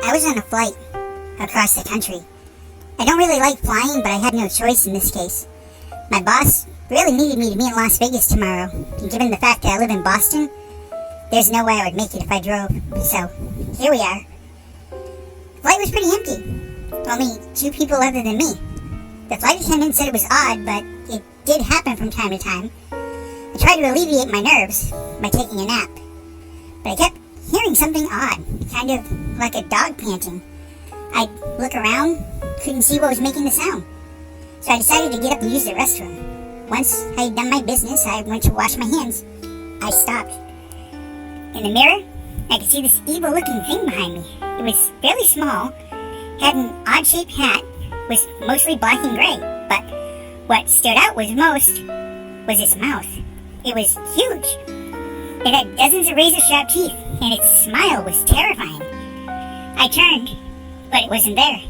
I was on a flight across the country. I don't really like flying, but I had no choice in this case. My boss really needed me to be in Las Vegas tomorrow, and given the fact that I live in Boston, there's no way I would make it if I drove. So, here we are. The flight was pretty empty. Only 2 people other than me. The flight attendant said it was odd, but it did happen from time to time. I tried to alleviate my nerves by taking a nap, but I kept hearing something odd, kind of like a dog panting. I'd look around, couldn't see what was making the sound. So I decided to get up and use the restroom. Once I had done my business, I went to wash my hands. I stopped. In the mirror, I could see this evil-looking thing behind me. It was fairly small, had an odd-shaped hat, was mostly black and gray, but what stood out was its mouth. It was huge. It had dozens of razor-sharp teeth, and its smile was terrifying. I turned, but it wasn't there.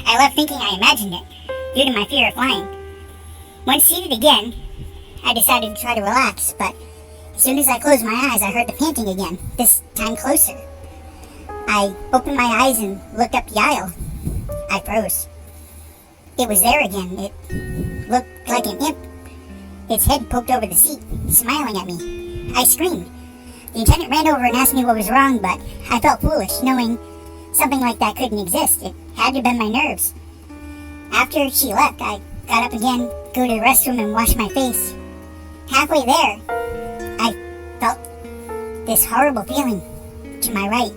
I left thinking I imagined it, due to my fear of flying. Once seated again, I decided to try to relax, but as soon as I closed my eyes, I heard the panting again, this time closer. I opened my eyes and looked up the aisle. I froze. It was there again. It looked like an imp. Its head poked over the seat, smiling at me. I screamed. The attendant ran over and asked me what was wrong, but I felt foolish, knowing something like that couldn't exist. It had to have been my nerves. After she left, I got up again, go to the restroom and wash my face. Halfway there, I felt this horrible feeling to my right.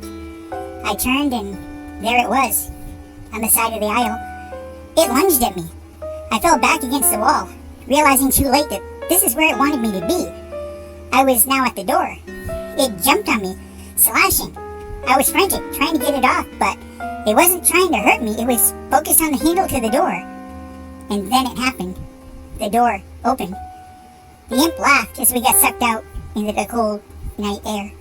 I turned and there it was, on the side of the aisle. It lunged at me. I fell back against the wall, realizing too late that this is where it wanted me to be. I was now at the door. It jumped on me, slashing. I was frantic, trying to get it off, but it wasn't trying to hurt me. It was focused on the handle to the door. And then it happened. The door opened. The imp laughed as we got sucked out into the cold night air.